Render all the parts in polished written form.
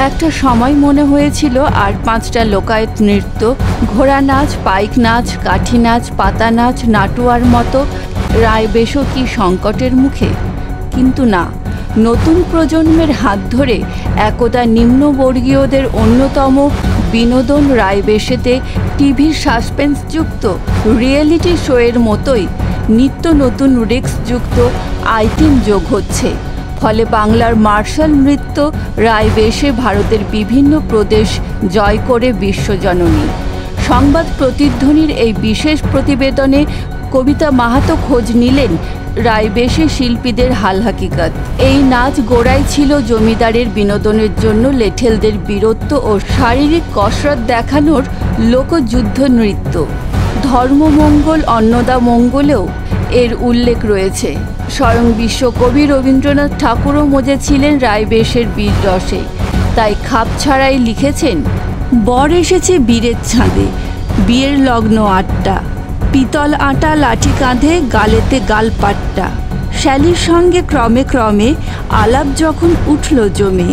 একটা সময় মনে হয়েছিল আর 5টা লোকায়ত নৃত্য, ঘোড়া নাচ, পাইক নাচ, কাঠি নাচ, পাতা নাচ, নাটুয়ার মতো রায়বেশও কি সংকটের মুখে? কিন্তু না, নতুন প্রজন্মের হাত ধরে একদা নিম্নবর্গীয়দের অন্যতম বিনোদন রায়বেশেতে টিভির সাসপেন্সযুক্ত রিয়েলিটি শোয়ের মতোই নিত্য নতুন রিস্কযুক্ত আইটেম যোগ হচ্ছে। ফলে বাংলার মার্শাল নৃত্য রায়বেশে ভারতের বিভিন্ন প্রদেশ জয় করে বিশ্বজননী। সংবাদ প্রতিধ্বনির এই বিশেষ প্রতিবেদনে কবিতা মাহাতো খোঁজ নিলেন রায়বেশে শিল্পীদের হাল হাকিকত। এই নাচ গোড়ায় ছিল জমিদারের বিনোদনের জন্য লেঠেলদের বীরত্ব ও শারীরিক কসরত দেখানোর লোকযুদ্ধ নৃত্য। ধর্মমঙ্গল অন্নদামঙ্গলেও এর উল্লেখ রয়েছে। স্বয়ং বিশ্বকবি রবীন্দ্রনাথ ঠাকুরও মজেছিলেন রায়বেশের বীর রসে। তাই খাপ ছাড়াই লিখেছেন, বর এসেছে বীরের ছাঁদে, বিয়ের লগ্ন 8টা, পিতল আটা লাঠি কাঁধে, গালেতে গালপাট্টা। শ্যালির সঙ্গে ক্রমে ক্রমে আলাপ যখন উঠল জমে,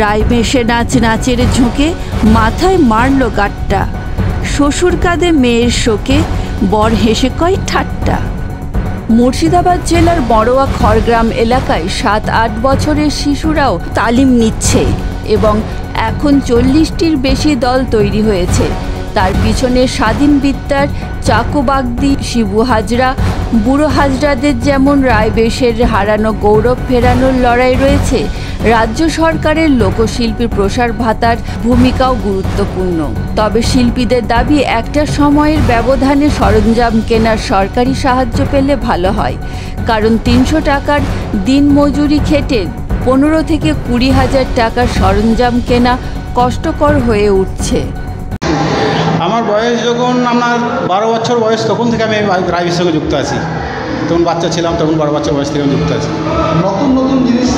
রায়বেশে নাচ নাচের ঝোঁকে মাথায় মারল গাট্টা। শ্বশুর কাঁধে মেয়ের শোকে, বর হেসে কয় ঠাট্টা। মুর্শিদাবাদ জেলার বড়োয়া খড়গ্রাম এলাকায় 7-8 বছরের শিশুরাও তালিম নিচ্ছে এবং এখন 40টির বেশি দল তৈরি হয়েছে। তার পিছনে স্বাধীন বিদ্যার চাকু-বাগদি, শিবু হাজরা, বুড়ো হাজরাদের যেমন রায়বেশের হারানো গৌরব ফেরানোর লড়াই রয়েছে, রাজ্য সরকারের লোকশিল্পী প্রসার ভাতার ভূমিকাও গুরুত্বপূর্ণ। তবে শিল্পীদের দাবি, একটা সময়ের ব্যবধানে সরঞ্জাম কেনার সরকারি সাহায্য পেলে ভালো হয়, কারণ 300 টাকার দিনমজুরি খেটে 15 থেকে 20 হাজার টাকার সরঞ্জাম কেনা কষ্টকর হয়ে উঠছে। আমার বয়স যখন আমার 12 বছর বয়স, তখন থেকে আমি রায়বেশের সঙ্গে যুক্ত আছি। তখন বাচ্চা ছিলাম, তখন 12 বছর বয়স থেকে আমি যুক্ত আছি। নতুন নতুন জিনিস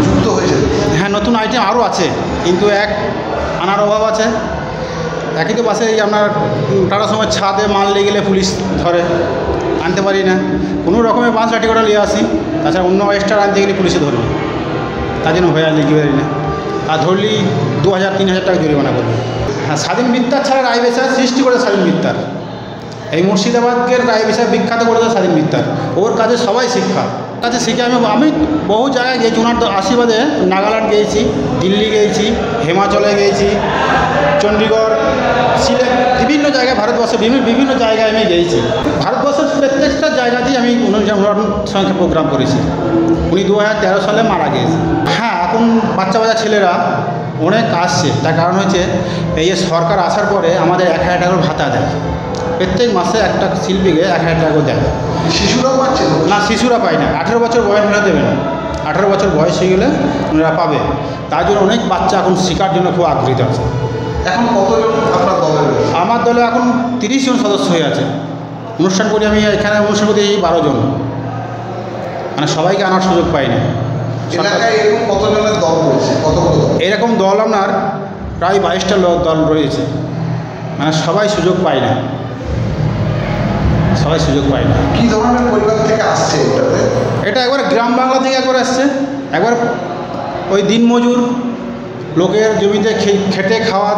যুক্ত হয়েছে। হ্যাঁ, নতুন আইটেম আরও আছে, কিন্তু আনার অভাব আছে। একই তো বাসে আপনার টাটার সময় ছাদে মাল নিয়ে গেলে পুলিশ ধরে, আনতে পারি না। কোনো রকমের বাঁশ লাঠি করে নিয়ে আসি, তাছাড়া অন্য এক্সট্রা আনতে গেলে পুলিশে ধরবে, তার জন্য ভয় লিখতে পারি না। আর ধরলেই 2000-3000 টাকা জরিমানা করবে। হ্যাঁ, স্বাধীন বিদ্যার ছাড়া রায়বেশা সৃষ্টি করে স্বাধীন বিদ্যার। এই মুর্শিদাবাদকে রায়বেশা বিখ্যাত করে দেয় স্বাধীন বিদ্যার। ওর কাছে সবাই শিক্ষা, কাছে শিখে আমি বহু জায়গায় গিয়েছি। ওনার আশীর্বাদে নাগাল্যান্ড গিয়েছি, দিল্লি গিয়েছি, হিমাচলে গিয়েছি, চণ্ডীগড়, সিলেট, বিভিন্ন জায়গায় ভারতবর্ষের বিভিন্ন জায়গায় আমি গিয়েছি। ভারতবর্ষের প্রত্যেকটা জায়গাতেই আমি ওনার সঙ্গে প্রোগ্রাম করেছি। উনি 2013 সালে মারা গিয়েছে। হ্যাঁ, এখন বাচ্চা ছেলেরা অনেক আসছে। তার কারণ হচ্ছে এই যে সরকার আসার পরে আমাদের 1000 টাকার ভাতা দেয়, প্রত্যেক মাসে একটা শিল্পীকে 1000 টাকা দেয়। শিশুরাও পাচ্ছে না? শিশুরা পায় না, 18 বছর বয়স হলে দেবে না। 18 বছর বয়স হয়ে গেলে ওনারা পাবে। তার জন্য অনেক বাচ্চা এখন শেখার জন্য খুব আগ্রহী আছে। এখন কতজন আপনার দলে? আমার দলে এখন 30 জন সদস্য হয়ে আছে। অনুষ্ঠান করি আমি এখানে, অনুষ্ঠান করতে 12 জন, মানে সবাইকে আনার সুযোগ পাই না। এলাকায় এরকম কতজনের দল রয়েছে? কতগুলো দল? এরকম দল আপনার প্রায় 22টা দল রয়েছে, মানে সবাই সুযোগ পায় না, সবাই সুযোগ পায় না। কী ধরনের পরিবার থেকে আসছে এটাতে? এটা একবার গ্রাম বাংলা থেকে একবার আসছে, একবার ওই দিনমজুর লোকের জমিতে খেটে খাওয়া,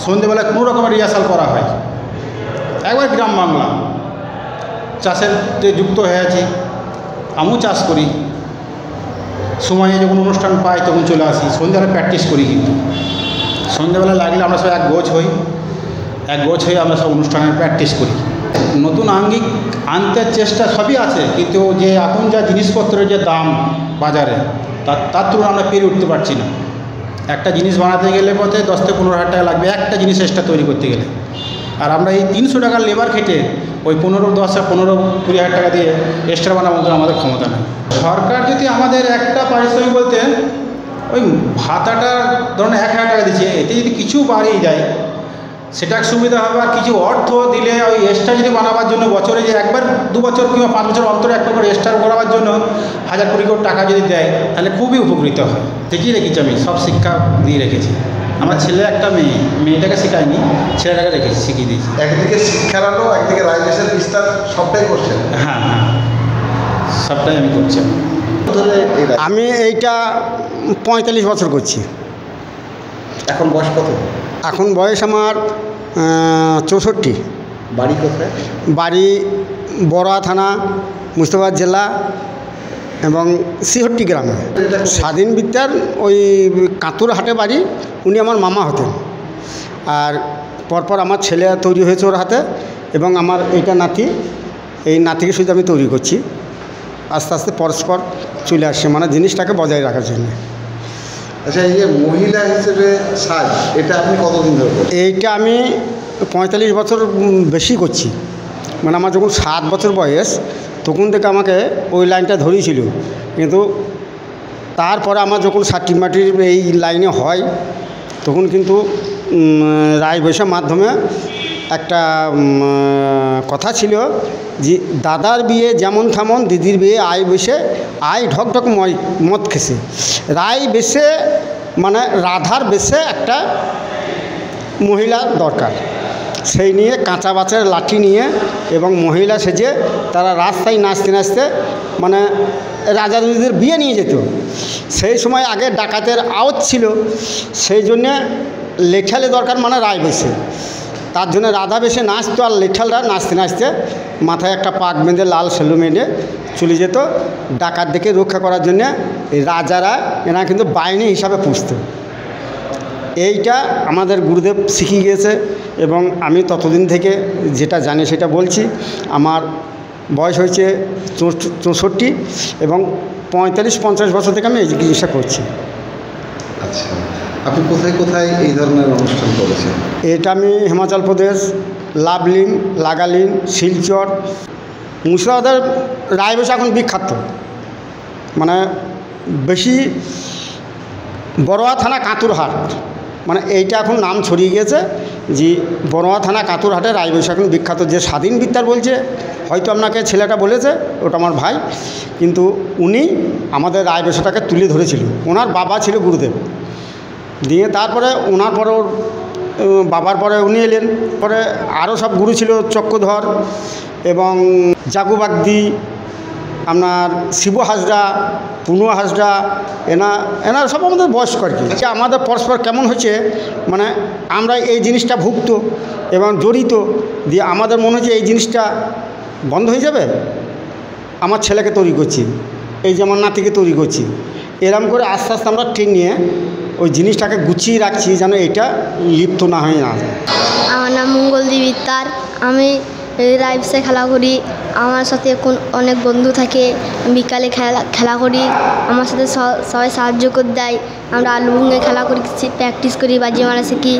সন্ধ্যেবেলা কোনো রকমের রিহার্সাল করা হয়। একবার গ্রাম বাংলা চাষের যুক্ত হয়ে আছি। আমিও চাষ করি, সময়ে যখন অনুষ্ঠান পাই তখন চলে আসি। সন্ধ্যাবেলা প্র্যাকটিস করি, কিন্তু সন্ধ্যাবেলা লাগলে আমরা সব এক গোছ হয়ে আমরা সব অনুষ্ঠানের প্র্যাকটিস করি। নতুন আঙ্গিক আনতে চেষ্টা সবই আছে, কিন্তু যে এখন যা জিনিসপত্রের যে দাম বাজারে, তার তুলনায় আমরা পেরে উঠতে পারছি না। একটা জিনিস বানাতে গেলে পথে 10 থেকে 15 হাজার টাকা লাগবে একটা জিনিস এক্সট্রা তৈরি করতে গেলে। আর আমরা এই 300 টাকার লেবার খেটে ওই 15-20 হাজার টাকা দিয়ে এক্সট্রা বানার মতো আমাদের ক্ষমতা নেই। সরকার যদি আমাদের একটা পারিশ্রমিক বলতে ওই ভাতাটা ধরুন 1000 টাকা দিচ্ছে, এতে যদি কিছু বাড়িয়ে যায় সেটা সুবিধা হবে। আর কিছু অর্থ দিলে ওই এক্সট্রা যদি বানাবার জন্য বছরে যে একবার 2 বছর কিংবা 5 বছর অন্তরে একটা করে এক্সট্রা করাবার জন্য 1000-20 কোটি টাকা যদি দেয়, তাহলে খুবই উপকৃত হয়। শিখিয়ে রেখেছি, আমি সব শিক্ষা দিয়ে রেখেছি। আমার ছেলে একটা মেয়েটাকে শেখায়নি, ছেলেটাকে রেখেছি, শিখিয়ে দিয়েছি। একদিকে শিক্ষার আলো, একদিকে রায়বেশের বিস্তার, সবটাই করছেন। হ্যাঁ, সবটাই আমি করছি। আমি এইটা 45 বছর করছি। এখন বয়স কত? এখন বয়স আমার 64। বাড়ি কোথায়? বাড়ি বড়া থানা, মুর্শিদাবাদ জেলা এবং সিহট্টি গ্রামে। স্বাধীন বিদ্যার ওই কাতুর হাটে বাড়ি, উনি আমার মামা হতেন। আর পরপর আমার ছেলে তৈরি হয়েছে ওর হাতে, এবং আমার এইটা নাতি, এই নাতিকে শুধু আমি তৈরি করছি। আস্তে আস্তে পরস্পর চলে আসছে, মানে জিনিসটাকে বজায় রাখার জন্য। আচ্ছা, এই যে মহিলা হিসেবে সাজ, এটা আপনি কতদিন ধরে করছেন? এইটা আমি 45 বছর বেশি করছি। মানে আমার যখন 7 বছর বয়স, তখন থেকে আমাকে ওই লাইনটা ধরেছিল। কিন্তু তারপরে আমার যখন সার্টিফিকেটের এই লাইনে হয়, তখন কিন্তু রায় বৈশাখ মাধ্যমে একটা কথা ছিল যে দাদার বিয়ে যেমন থামন, দিদির বিয়ে আয় বসে, আয় ঢক ঢক মদ খেসে। রায় বেশে মানে রাধার বেশে একটা মহিলা দরকার। সেই নিয়ে কাঁচা বাঁচের লাঠি নিয়ে এবং মহিলা সেজে তারা রাস্তায় নাচতে নাচতে মানে রাজা রুজিদের বিয়ে নিয়ে যেত। সেই সময় আগে ডাকাতের আওয়াজ ছিল, সেই জন্যে লেঠালে দরকার, মানে রায় বেশে। তার জন্য রাধা বেশে নাচতো, আর লেঠালরা নাচতে নাচতে মাথায় একটা পাক বেঁধে লাল সেলু মেঁধে চলে যেত। ডাকাত দেখে রক্ষা করার জন্যে এই রাজারা এরা কিন্তু বাহিনী হিসাবে পুষত। এইটা আমাদের গুরুদেব শিখিয়ে গিয়েছে, এবং আমি ততদিন থেকে যেটা জানি সেটা বলছি। আমার বয়স হয়েছে 64, এবং 45-50 বছর থেকে আমি এই জিনিসটা করছি। আচ্ছা, আপনি কোথায় কোথায় এই ধরনের অনুষ্ঠান করেছেন? এটা আমি হিমাচল প্রদেশ, লাভলিং, লাগালিং, শিলচর, মুর্শিদাবাদের রায় বৈশাখ এখন বিখ্যাত। মানে বেশি বড়োয়া থানা কাতুরহাট, মানে এইটা এখন নাম ছড়িয়ে গিয়েছে যে বড়োয়া থানা কাতুরহাটে রায় বৈশাখ এখন বিখ্যাত। যে স্বাধীন বিদ্যার বলছে, হয়তো আপনাকে ছেলেটা বলেছে, ওটা আমার ভাই, কিন্তু উনি আমাদের রায় বৈশাখটাকে তুলে ধরেছিল। ওনার বাবা ছিল গুরুদেব, দিয়ে তারপরে ওনার পরে ওর বাবার পরে উনি এলেন। পরে আরও সব গুরু ছিল, চক্রধর এবং জাগুবাগদি, আপনার শিব হাজরা, পুনু হাজরা, এনার সব আমাদের বয়স্ক আর কি। আমাদের পরস্পর কেমন হচ্ছে, মানে আমরা এই জিনিসটা ভুক্ত এবং জড়িত, দিয়ে আমাদের মনে হচ্ছে এই জিনিসটা বন্ধ হয়ে যাবে। আমার ছেলেকে তৈরি করছি, এই যে আমার নাতিকে তৈরি করছি, এরম করে আস্তে আস্তে আমরা ট্রেন নিয়ে ওই জিনিসটাকে গুছিয়ে রাখছি, যেন এটা লিপ্ত না হয়ে না যায়। আমার নাম মঙ্গলদেবী তার। আমি রাইবসে খেলা করি। আমার সাথে অনেক বন্ধু থাকে, বিকালে খেলা করি। আমার সাথে সবাই সাহায্য করে দেয়। আমরা আলু ভুঙে খেলা করি, প্র্যাকটিস করি, বাজি মারা শিখি।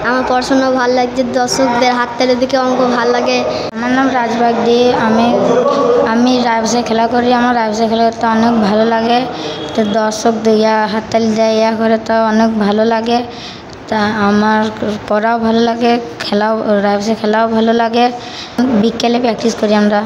আমার পড়াশোনা ভালো লাগছে, দর্শকদের হাত তালি দেখে আমার খুব ভালো লাগে। আমার নাম রাজবাগদি। আমি রাইবসে খেলা করি। আমার রাইবসে খেলা করতে অনেক ভালো লাগে। তো দর্শক হাততালি দেয়, ইয়া করে, তো অনেক ভালো লাগে। তা আমার পড়াও ভালো লাগে, রাইবসে খেলাও ভালো লাগে। বিকেলে প্র্যাকটিস করি আমরা।